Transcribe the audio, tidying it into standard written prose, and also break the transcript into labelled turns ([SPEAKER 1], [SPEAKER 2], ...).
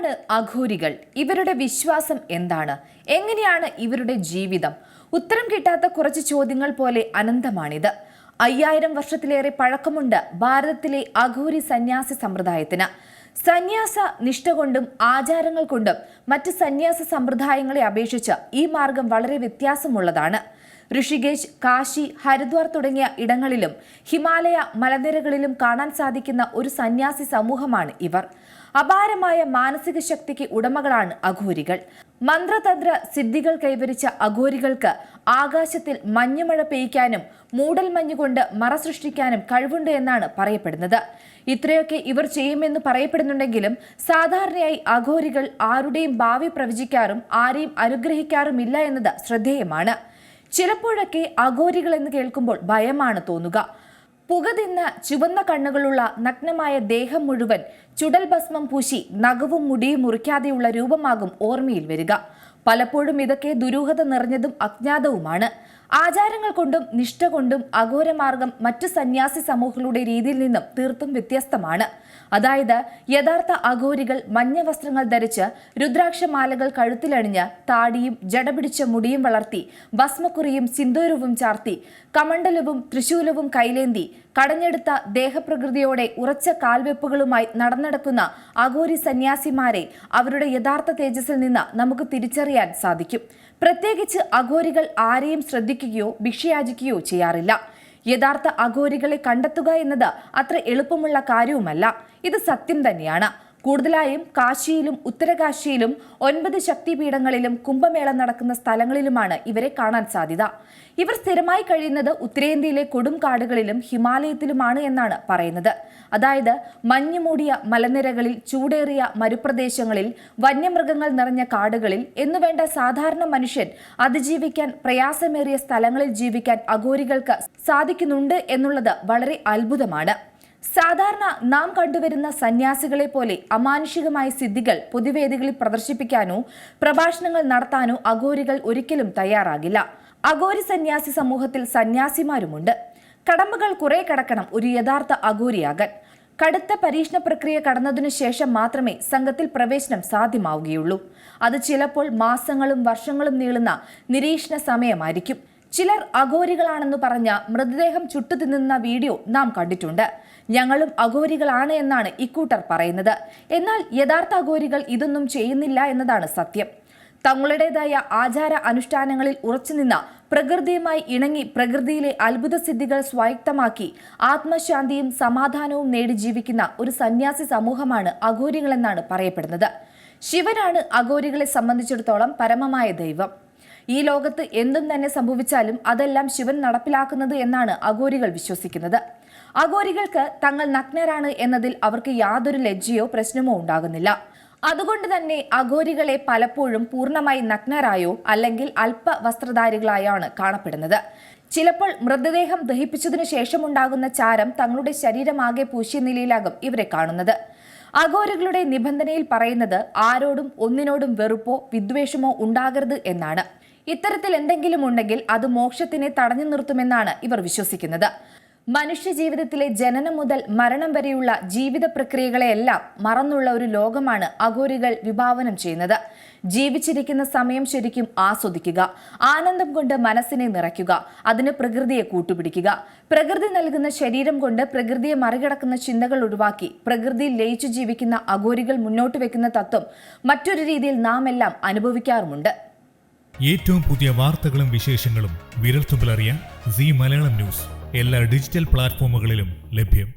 [SPEAKER 1] ആരാണ് അഘോരികൾ? ഇവരുടെ വിശ്വാസം എന്താണ്? എങ്ങനെയാണ് ഇവരുടെ ജീവിതം? ഉത്തരം കിട്ടാത്ത കുറച്ച് ചോദ്യങ്ങൾ പോലെ അനന്തമാണിത്. 5000 വർഷത്തിലേറെ പഴക്കമുണ്ട് ഭാരതത്തിലെ അഘോരി സന്യാസി സമ്പ്രദായത്തിന്. സന്യാസ നിഷ്ഠ കൊണ്ടും ആചാരങ്ങൾ കൊണ്ടും മറ്റ് സന്യാസ സമ്പ്രദായങ്ങളെ അപേക്ഷിച്ച് ഈ മാർഗം വളരെ വ്യത്യാസമുള്ളതാണ്. ഋഷികേശ്, കാശി, ഹരിദ്വാർ തുടങ്ങിയ ഇടങ്ങളിലും ഹിമാലയ മലനിരകളിലും കാണാൻ സാധിക്കുന്ന ഒരു സന്യാസി സമൂഹമാണ് ഇവർ. അപാരമായ മാനസിക ശക്തിക്ക് ഉടമകളാണ് അഘോരികൾ. മന്ത്രതന്ത്ര സിദ്ധികൾ കൈവരിച്ച അഘോരികൾക്ക് ആകാശത്തിൽ മഞ്ഞുമഴ പെയ്യ്ക്കാനും മൂടൽമഞ്ഞുകൊണ്ട് മറ സൃഷ്ടിക്കാനും കഴിവുണ്ട് എന്നാണ് പറയപ്പെടുന്നത്. ഇത്രയൊക്കെ ഇവർ ചെയ്യുമെന്ന് പറയപ്പെടുന്നുണ്ടെങ്കിലും സാധാരണയായി അഘോരികൾ ആരുടെയും ഭാവി പ്രവചിക്കാറും ആരെയും അനുഗ്രഹിക്കാറുമില്ല എന്നത് ശ്രദ്ധേയമാണ്. ചിലപ്പോഴൊക്കെ അഘോരികൾ എന്ന് കേൾക്കുമ്പോൾ ഭയമാണ് തോന്നുക. പുക തിന്ന് ചുവന്ന കണ്ണുകളുള്ള നഗ്നമായ ദേഹം മുഴുവൻ ചുടൽ ഭസ്മം പൂശി നഖവും മുടിയും മുറിക്കാതെയുള്ള രൂപമാകും ഓർമ്മയിൽ വരിക. പലപ്പോഴും ഇതൊക്കെ ദുരൂഹത നിറഞ്ഞതും അജ്ഞാതവുമാണ്. ആചാരങ്ങൾ കൊണ്ടും നിഷ്ഠ കൊണ്ടും അഘോരമാർഗം മറ്റു സന്യാസി സമൂഹങ്ങളുടെ രീതിയിൽ നിന്നും തീർത്തും വ്യത്യസ്തമാണ്. അതായത് യഥാർത്ഥ അഘോരികൾ മഞ്ഞ വസ്ത്രങ്ങൾ ധരിച്ച് രുദ്രാക്ഷമാലകൾ കഴുത്തിലണിഞ്ഞ് താടിയും ജടപിടിച്ച മുടിയും വളർത്തി ഭസ്മക്കുറിയും സിന്ദൂരവും ചാർത്തി കമണ്ഡലവും തൃശൂലവും കൈലേന്തി കടഞ്ഞെടുത്ത ദേഹപ്രകൃതിയോടെ ഉറച്ച കാൽവെപ്പുകളുമായി നടന്നെടുക്കുന്ന അഘോരി സന്യാസിമാരെ അവരുടെ യഥാർത്ഥ തേജസ്സിൽ നിന്ന് നമുക്ക് തിരിച്ചറിയാൻ സാധിക്കും. പ്രത്യേകിച്ച് അഘോരികൾ ആരെയും ശ്രദ്ധിക്കുകയോ ഭിക്ഷയാചിക്കുകയോ ചെയ്യാറില്ല. യഥാർത്ഥ അഘോരികളെ കണ്ടെത്തുക എന്നത് അത്ര എളുപ്പമുള്ള കാര്യവുമല്ല. ഇത് സത്യം തന്നെയാണ്. കൂടുതലായും കാശിയിലും ഉത്തരകാശിയിലും 9 ശക്തിപീഠങ്ങളിലും കുംഭമേള നടക്കുന്ന സ്ഥലങ്ങളിലുമാണ് ഇവരെ കാണാൻ സാധ്യത. ഇവർ സ്ഥിരമായി കഴിയുന്നത് ഉത്തരേന്ത്യയിലെ കൊടും കാടുകളിലും ഹിമാലയത്തിലുമാണ് എന്നാണ് പറയുന്നത്. അതായത് മഞ്ഞുമൂടിയ മലനിരകളിൽ, ചൂടേറിയ മരുപ്രദേശങ്ങളിൽ, വന്യമൃഗങ്ങൾ നിറഞ്ഞ കാടുകളിൽ എന്നുവേണ്ട സാധാരണ മനുഷ്യൻ അതിജീവിക്കാൻ പ്രയാസമേറിയ സ്ഥലങ്ങളിൽ ജീവിക്കാൻ അഘോരികൾക്ക് സാധിക്കുന്നുണ്ട് എന്നുള്ളത് വളരെ അത്ഭുതമാണ്. സാധാരണ നാം കണ്ടുവരുന്ന സന്യാസികളെ പോലെ അമാനുഷികമായ സിദ്ധികൾ പൊതുവേദികളിൽ പ്രദർശിപ്പിക്കാനോ പ്രഭാഷണങ്ങൾ നടത്താനോ അഘോരികൾ ഒരിക്കലും തയ്യാറാകില്ല. അഘോരി സന്യാസി സമൂഹത്തിൽ സന്യാസിമാരുമുണ്ട്. കടമ്പകൾ കുറെ കടക്കണം ഒരു യഥാർത്ഥ അഘോരിയാകാൻ. കടുത്ത പരീക്ഷണ പ്രക്രിയ കടന്നതിനു ശേഷം മാത്രമേ സംഘത്തിൽ പ്രവേശനം സാധ്യമാവുകയുള്ളൂ. അത് ചിലപ്പോൾ മാസങ്ങളും വർഷങ്ങളും നീളുന്ന നിരീക്ഷണ സമയമായിരിക്കും. ചിലർ അഘോരികളാണെന്ന് പറഞ്ഞ മൃതദേഹം ചുട്ടുതിന്നുന്ന വീഡിയോ നാം കണ്ടിട്ടുണ്ട്. ഞങ്ങളും അഘോരികളാണ് എന്നാണ് ഇക്കൂട്ടർ പറയുന്നത്. എന്നാൽ യഥാർത്ഥ അഘോരികൾ ഇതൊന്നും ചെയ്യുന്നില്ല എന്നതാണ് സത്യം. തങ്ങളുടേതായ ആചാര അനുഷ്ഠാനങ്ങളിൽ ഉറച്ചുനിന്ന പ്രകൃതിയുമായി ഇണങ്ങി പ്രകൃതിയിലെ അത്ഭുത സിദ്ധികൾ സ്വായത്തമാക്കി ആത്മശാന്തിയും സമാധാനവും നേടി ജീവിക്കുന്ന ഒരു സന്യാസി സമൂഹമാണ് അഘോരികളെന്നാണ് പറയപ്പെടുന്നത്. ശിവനാണ് അഘോരികളെ സംബന്ധിച്ചിടത്തോളം പരമമായ ദൈവം. ഈ ലോകത്ത് എന്തും തന്നെ സംഭവിച്ചാലും അതെല്ലാം ശിവൻ നടപ്പിലാക്കുന്നത് എന്നാണ് അഘോരികൾ വിശ്വസിക്കുന്നത്. അഘോരികൾക്ക് തങ്ങൾ നഗ്നരാണ് എന്നതിൽ അവർക്ക് യാതൊരു ലജ്ജയോ പ്രശ്നമോ ഉണ്ടാകുന്നില്ല. അതുകൊണ്ട് തന്നെ അഘോരികളെ പലപ്പോഴും പൂർണ്ണമായി നഗ്നരായോ അല്ലെങ്കിൽ അല്പ വസ്ത്രധാരികളായാണ് കാണപ്പെടുന്നത്. ചിലപ്പോൾ മൃതദേഹം ദഹിപ്പിച്ചതിനു ശേഷമുണ്ടാകുന്ന ചാരം തങ്ങളുടെ ശരീരമാകെ പൂശിയ നിലയിലാകും ഇവരെ കാണുന്നത്. അഘോരികളുടെ നിബന്ധനയിൽ പറയുന്നത് ആരോടും ഒന്നിനോടും വെറുപ്പോ വിദ്വേഷമോ ഉണ്ടാകരുത് എന്നാണ്. ഇത്തരത്തിൽ എന്തെങ്കിലും ഉണ്ടെങ്കിൽ അത് മോക്ഷത്തിനെ തടഞ്ഞു നിർത്തുമെന്നാണ് ഇവർ വിശ്വസിക്കുന്നത്. മനുഷ്യ ജീവിതത്തിലെ ജനനം മുതൽ മരണം വരെയുള്ള ജീവിത പ്രക്രിയകളെയെല്ലാം മറന്നുള്ള ഒരു ലോകമാണ് അഘോരികൾ വിഭാവനം ചെയ്യുന്നത്. ജീവിച്ചിരിക്കുന്ന സമയം ശരിക്കും ആസ്വദിക്കുക, ആനന്ദം കൊണ്ട് മനസ്സിനെ നിറയ്ക്കുക, അതിന് പ്രകൃതിയെ കൂട്ടുപിടിക്കുക, പ്രകൃതി നൽകുന്ന ശരീരം കൊണ്ട് പ്രകൃതിയെ മറികടക്കുന്ന ചിന്തകൾ ഒഴിവാക്കി പ്രകൃതിയിൽ ലയിച്ചു ജീവിക്കുന്ന അഘോരികൾ മുന്നോട്ട് വെക്കുന്ന തത്വം മറ്റൊരു രീതിയിൽ നാം എല്ലാം അനുഭവിക്കാറുമുണ്ട്.
[SPEAKER 2] ഏറ്റവും പുതിയ വാർത്തകളും വിശേഷങ്ങളും വിരൽത്തുമ്പിലറിയാൻ സീ മലയാളം ന്യൂസ് എല്ലാ ഡിജിറ്റൽ പ്ലാറ്റ്ഫോമുകളിലും ലഭ്യം.